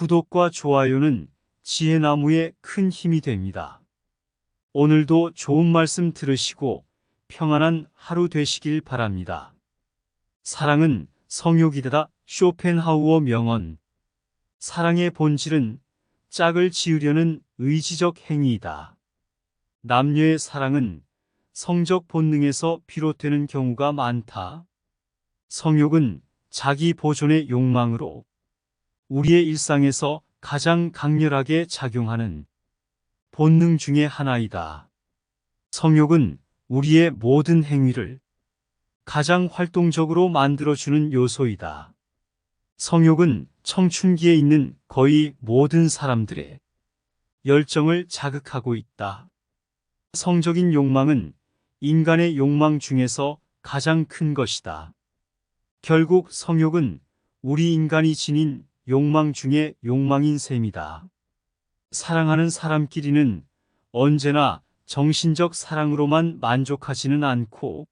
구독과 좋아요는 지혜나무에 큰 힘이 됩니다. 오늘도 좋은 말씀 들으시고 평안한 하루 되시길 바랍니다. 사랑은 성욕이다. 쇼펜하우어 명언. 사랑의 본질은 짝을 지으려는 의지적 행위이다. 남녀의 사랑은 성적 본능에서 비롯되는 경우가 많다. 성욕은 자기 보존의 욕망으로 우리의 일상에서 가장 강렬하게 작용하는 본능 중의 하나이다. 성욕은 우리의 모든 행위를 가장 활동적으로 만들어주는 요소이다. 성욕은 청춘기에 있는 거의 모든 사람들의 열정을 자극하고 있다. 성적인 욕망은 인간의 욕망 중에서 가장 큰 것이다. 결국 성욕은 우리 인간이 지닌 욕망 중에 욕망인 셈이다. 사랑하는 사람끼리는 언제나 정신적 사랑으로만 만족하지는 않고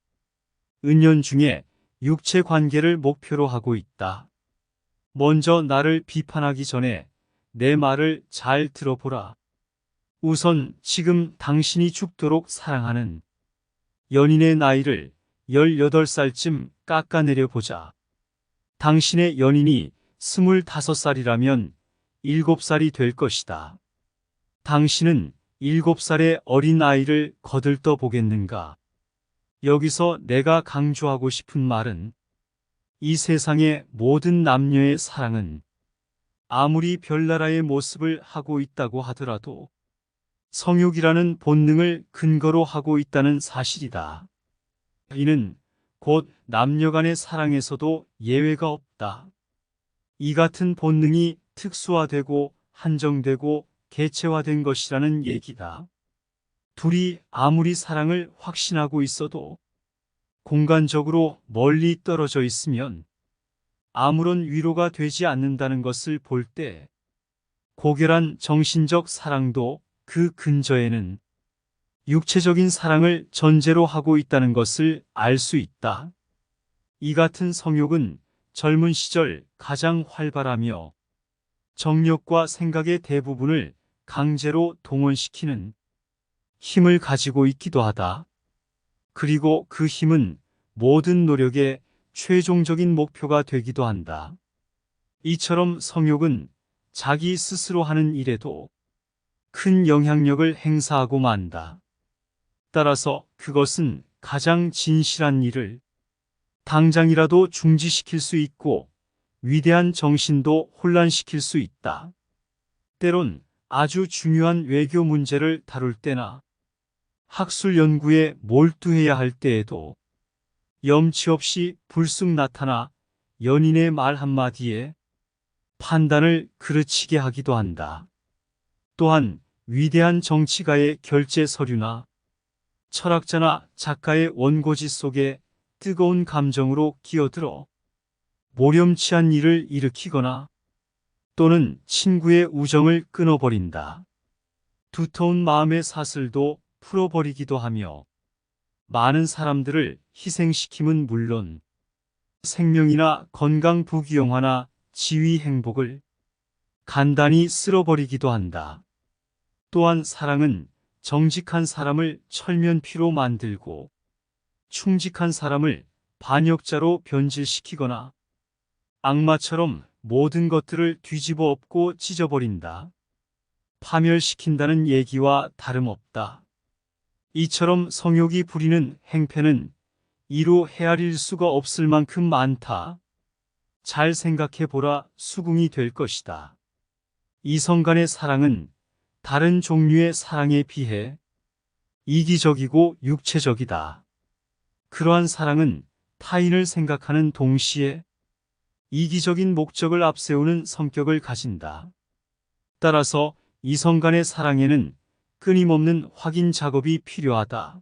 은연중에 육체 관계를 목표로 하고 있다. 먼저 나를 비판하기 전에 내 말을 잘 들어보라. 우선 지금 당신이 죽도록 사랑하는 연인의 나이를 18살쯤 깎아내려 보자. 당신의 연인이 25살이라면 7살이 될 것이다. 당신은 7살의 어린 아이를 거들떠 보겠는가? 여기서 내가 강조하고 싶은 말은 이 세상의 모든 남녀의 사랑은 아무리 별나라의 모습을 하고 있다고 하더라도 성욕이라는 본능을 근거로 하고 있다는 사실이다. 이는 곧 남녀 간의 사랑에서도 예외가 없다. 이 같은 본능이 특수화되고 한정되고 개체화된 것이라는 얘기다. 둘이 아무리 사랑을 확신하고 있어도 공간적으로 멀리 떨어져 있으면 아무런 위로가 되지 않는다는 것을 볼 때 고결한 정신적 사랑도 그 근저에는 육체적인 사랑을 전제로 하고 있다는 것을 알 수 있다. 이 같은 성욕은 젊은 시절 가장 활발하며 정력과 생각의 대부분을 강제로 동원시키는 힘을 가지고 있기도 하다. 그리고 그 힘은 모든 노력의 최종적인 목표가 되기도 한다. 이처럼 성욕은 자기 스스로 하는 일에도 큰 영향력을 행사하고 만다. 따라서 그것은 가장 진실한 일을 당장이라도 중지시킬 수 있고 위대한 정신도 혼란시킬 수 있다. 때론 아주 중요한 외교 문제를 다룰 때나 학술 연구에 몰두해야 할 때에도 염치 없이 불쑥 나타나 연인의 말 한마디에 판단을 그르치게 하기도 한다. 또한 위대한 정치가의 결제 서류나 철학자나 작가의 원고지 속에 뜨거운 감정으로 끼어들어 모렴치한 일을 일으키거나 또는 친구의 우정을 끊어버린다. 두터운 마음의 사슬도 풀어버리기도 하며 많은 사람들을 희생시킴은 물론 생명이나 건강 부귀영화나 지위 행복을 간단히 쓸어버리기도 한다. 또한 사랑은 정직한 사람을 철면피로 만들고 충직한 사람을 반역자로 변질시키거나 악마처럼 모든 것들을 뒤집어 엎고 찢어버린다. 파멸시킨다는 얘기와 다름없다. 이처럼 성욕이 부리는 행패는 이루 헤아릴 수가 없을 만큼 많다. 잘 생각해보라. 수긍이 될 것이다. 이성 간의 사랑은 다른 종류의 사랑에 비해 이기적이고 육체적이다. 그러한 사랑은 타인을 생각하는 동시에 이기적인 목적을 앞세우는 성격을 가진다. 따라서 이성 간의 사랑에는 끊임없는 확인 작업이 필요하다.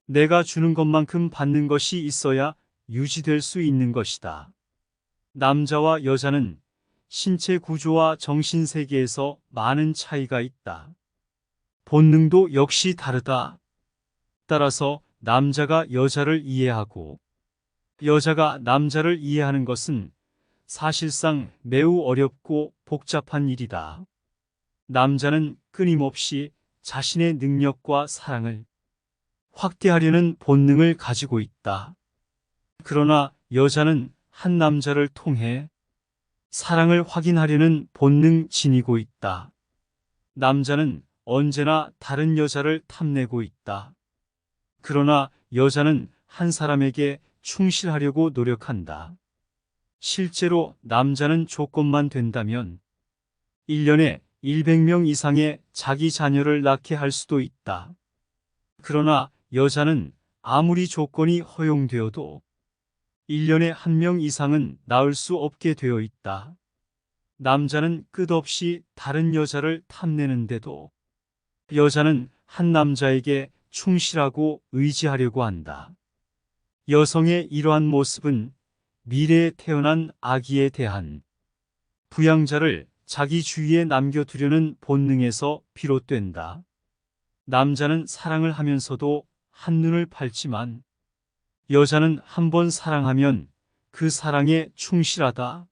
내가 주는 것만큼 받는 것이 있어야 유지될 수 있는 것이다. 남자와 여자는 신체 구조와 정신 세계에서 많은 차이가 있다. 본능도 역시 다르다. 따라서 남자가 여자를 이해하고 여자가 남자를 이해하는 것은 사실상 매우 어렵고 복잡한 일이다. 남자는 끊임없이 자신의 능력과 사랑을 확대하려는 본능을 가지고 있다. 그러나 여자는 한 남자를 통해 사랑을 확인하려는 본능 지니고 있다. 남자는 언제나 다른 여자를 탐내고 있다. 그러나 여자는 한 사람에게 충실하려고 노력한다. 실제로 남자는 조건만 된다면 1년에 100명 이상의 자기 자녀를 낳게 할 수도 있다. 그러나 여자는 아무리 조건이 허용되어도 1년에 1명 이상은 낳을 수 없게 되어 있다. 남자는 끝없이 다른 여자를 탐내는데도 여자는 한 남자에게 충실하고 의지하려고 한다. 여성의 이러한 모습은 미래에 태어난 아기에 대한 부양자를 자기 주위에 남겨두려는 본능에서 비롯된다. 남자는 사랑을 하면서도 한눈을 팔지만 여자는 한 번 사랑하면 그 사랑에 충실하다.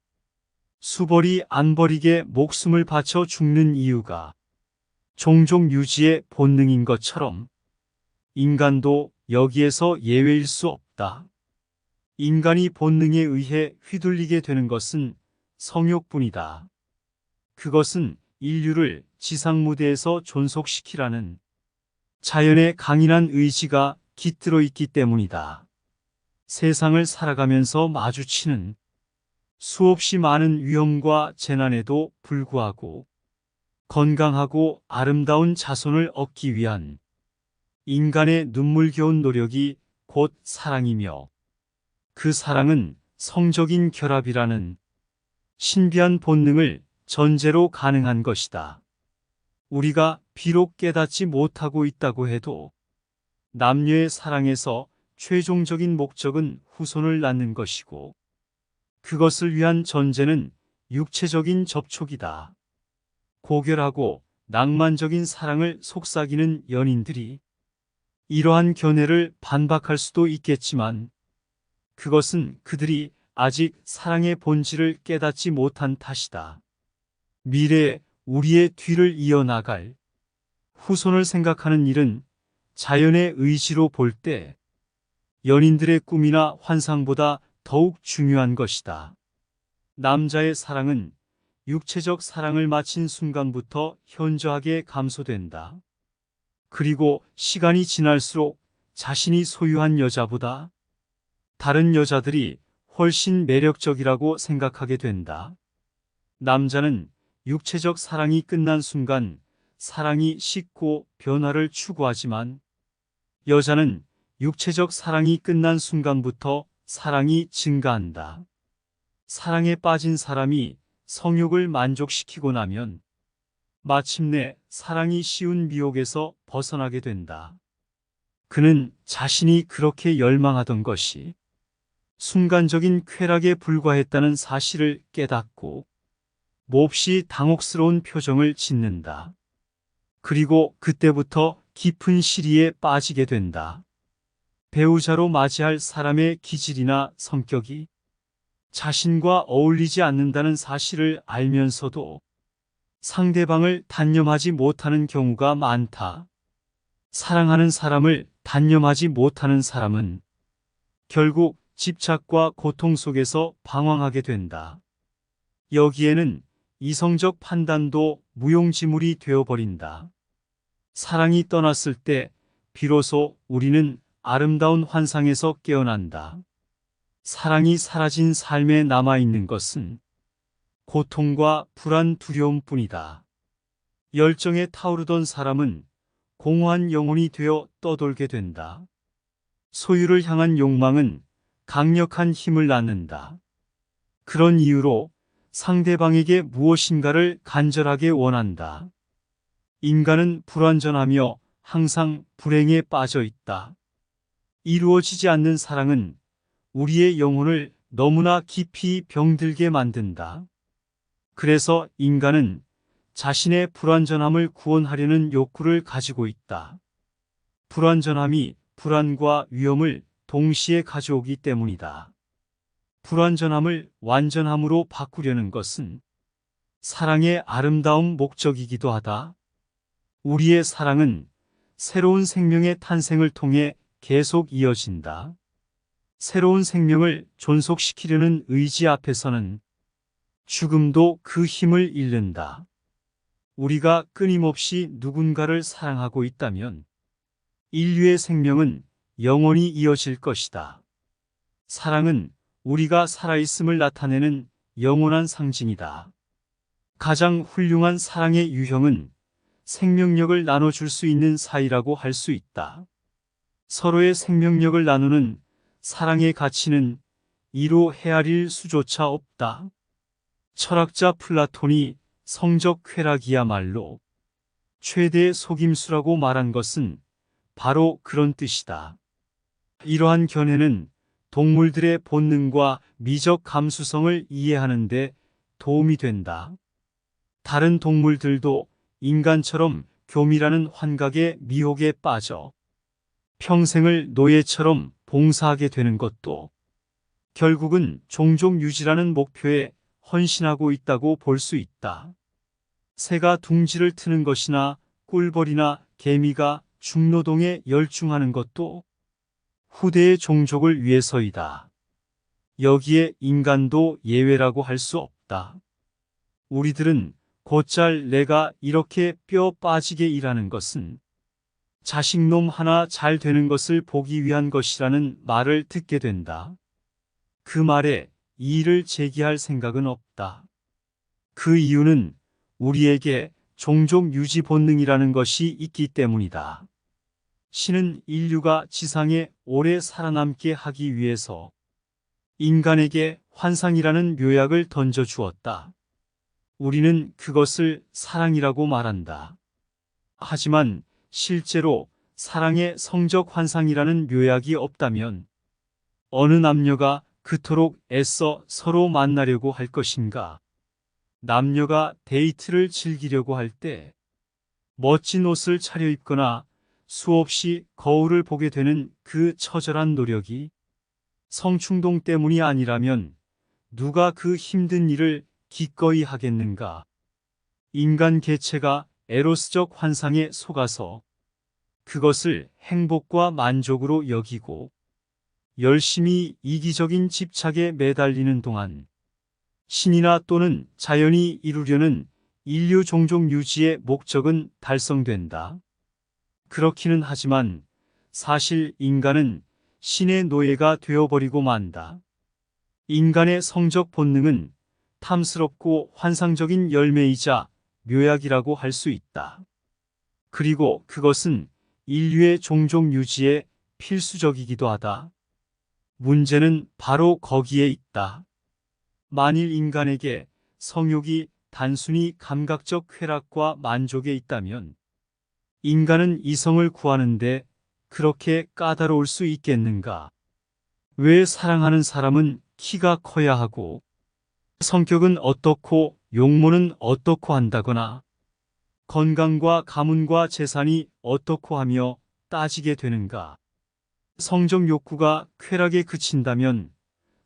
수벌이 안 버리게 목숨을 바쳐 죽는 이유가 종족 유지의 본능인 것처럼 인간도 여기에서 예외일 수 없다. 인간이 본능에 의해 휘둘리게 되는 것은 성욕뿐이다. 그것은 인류를 지상 무대에서 존속시키라는 자연의 강인한 의지가 깃들어 있기 때문이다. 세상을 살아가면서 마주치는 수없이 많은 위험과 재난에도 불구하고 건강하고 아름다운 자손을 얻기 위한 인간의 눈물겨운 노력이 곧 사랑이며 그 사랑은 성적인 결합이라는 신비한 본능을 전제로 가능한 것이다. 우리가 비록 깨닫지 못하고 있다고 해도 남녀의 사랑에서 최종적인 목적은 후손을 낳는 것이고 그것을 위한 전제는 육체적인 접촉이다. 고결하고 낭만적인 사랑을 속삭이는 연인들이 이러한 견해를 반박할 수도 있겠지만 그것은 그들이 아직 사랑의 본질을 깨닫지 못한 탓이다. 미래에 우리의 뒤를 이어나갈 후손을 생각하는 일은 자연의 의지로 볼 때 연인들의 꿈이나 환상보다 더욱 중요한 것이다. 남자의 사랑은 육체적 사랑을 마친 순간부터 현저하게 감소된다. 그리고 시간이 지날수록 자신이 소유한 여자보다 다른 여자들이 훨씬 매력적이라고 생각하게 된다. 남자는 육체적 사랑이 끝난 순간 사랑이 식고 변화를 추구하지만 여자는 육체적 사랑이 끝난 순간부터 사랑이 증가한다. 사랑에 빠진 사람이 성욕을 만족시키고 나면 마침내 사랑이 쉬운 미혹에서 벗어나게 된다. 그는 자신이 그렇게 열망하던 것이 순간적인 쾌락에 불과했다는 사실을 깨닫고 몹시 당혹스러운 표정을 짓는다. 그리고 그때부터 깊은 시리에 빠지게 된다. 배우자로 맞이할 사람의 기질이나 성격이 자신과 어울리지 않는다는 사실을 알면서도 상대방을 단념하지 못하는 경우가 많다. 사랑하는 사람을 단념하지 못하는 사람은 결국 집착과 고통 속에서 방황하게 된다. 여기에는 이성적 판단도 무용지물이 되어버린다. 사랑이 떠났을 때 비로소 우리는 아름다운 환상에서 깨어난다. 사랑이 사라진 삶에 남아있는 것은 고통과 불안, 두려움뿐이다. 열정에 타오르던 사람은 공허한 영혼이 되어 떠돌게 된다. 소유를 향한 욕망은 강력한 힘을 낳는다. 그런 이유로 상대방에게 무엇인가를 간절하게 원한다. 인간은 불완전하며 항상 불행에 빠져 있다. 이루어지지 않는 사랑은 우리의 영혼을 너무나 깊이 병들게 만든다. 그래서 인간은 자신의 불완전함을 구원하려는 욕구를 가지고 있다. 불완전함이 불안과 위험을 동시에 가져오기 때문이다. 불완전함을 완전함으로 바꾸려는 것은 사랑의 아름다운 목적이기도 하다. 우리의 사랑은 새로운 생명의 탄생을 통해 계속 이어진다. 새로운 생명을 존속시키려는 의지 앞에서는 죽음도 그 힘을 잃는다. 우리가 끊임없이 누군가를 사랑하고 있다면 인류의 생명은 영원히 이어질 것이다. 사랑은 우리가 살아있음을 나타내는 영원한 상징이다. 가장 훌륭한 사랑의 유형은 생명력을 나눠줄 수 있는 사이라고 할 수 있다. 서로의 생명력을 나누는 사랑의 가치는 이로 헤아릴 수조차 없다. 철학자 플라톤이 성적 쾌락이야말로 최대의 속임수라고 말한 것은 바로 그런 뜻이다. 이러한 견해는 동물들의 본능과 미적 감수성을 이해하는 데 도움이 된다. 다른 동물들도 인간처럼 교미라는 환각의 미혹에 빠져 평생을 노예처럼 봉사하게 되는 것도 결국은 종족 유지라는 목표에 헌신하고 있다고 볼 수 있다. 새가 둥지를 트는 것이나 꿀벌이나 개미가 중노동에 열중하는 것도 후대의 종족을 위해서이다. 여기에 인간도 예외라고 할 수 없다. 우리들은 곧잘 내가 이렇게 뼈 빠지게 일하는 것은 자식놈 하나 잘 되는 것을 보기 위한 것이라는 말을 듣게 된다. 그 말에 이의를 제기할 생각은 없다. 그 이유는 우리에게 종족 유지 본능이라는 것이 있기 때문이다. 신은 인류가 지상에 오래 살아남게 하기 위해서 인간에게 환상이라는 묘약을 던져주었다. 우리는 그것을 사랑이라고 말한다. 하지만 실제로 사랑의 성적 환상이라는 묘약이 없다면 어느 남녀가 그토록 애써 서로 만나려고 할 것인가? 남녀가 데이트를 즐기려고 할 때 멋진 옷을 차려입거나 수없이 거울을 보게 되는 그 처절한 노력이 성충동 때문이 아니라면 누가 그 힘든 일을 기꺼이 하겠는가? 인간 개체가 에로스적 환상에 속아서 그것을 행복과 만족으로 여기고 열심히 이기적인 집착에 매달리는 동안 신이나 또는 자연이 이루려는 인류 종족 유지의 목적은 달성된다. 그렇기는 하지만 사실 인간은 신의 노예가 되어버리고 만다. 인간의 성적 본능은 탐스럽고 환상적인 열매이자 묘약이라고 할 수 있다. 그리고 그것은 인류의 종족 유지에 필수적이기도 하다. 문제는 바로 거기에 있다. 만일 인간에게 성욕이 단순히 감각적 쾌락과 만족에 있다면 인간은 이성을 구하는데 그렇게 까다로울 수 있겠는가? 왜 사랑하는 사람은 키가 커야 하고 성격은 어떻고 용모는 어떻고 한다거나 건강과 가문과 재산이 어떻고 하며 따지게 되는가? 성적 욕구가 쾌락에 그친다면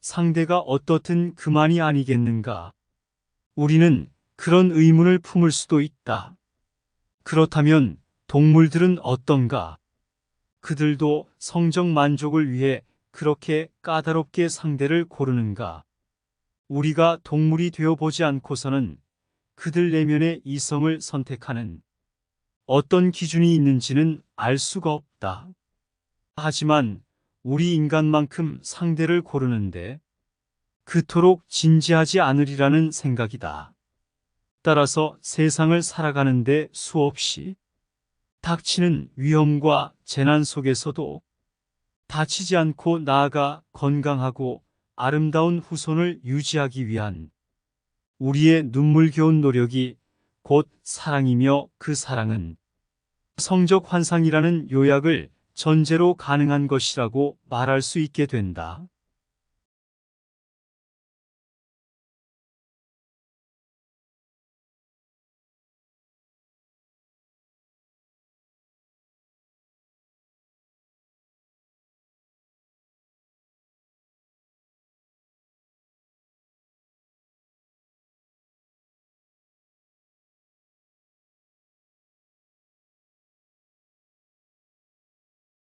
상대가 어떻든 그만이 아니겠는가? 우리는 그런 의문을 품을 수도 있다. 그렇다면 동물들은 어떤가? 그들도 성적 만족을 위해 그렇게 까다롭게 상대를 고르는가? 우리가 동물이 되어보지 않고서는 그들 내면의 이성을 선택하는 어떤 기준이 있는지는 알 수가 없다. 하지만 우리 인간만큼 상대를 고르는데 그토록 진지하지 않으리라는 생각이다. 따라서 세상을 살아가는데 수없이 닥치는 위험과 재난 속에서도 다치지 않고 나아가 건강하고 아름다운 후손을 유지하기 위한 우리의 눈물겨운 노력이 곧 사랑이며 그 사랑은 성적 환상이라는 요약을 전제로 가능한 것이라고 말할 수 있게 된다.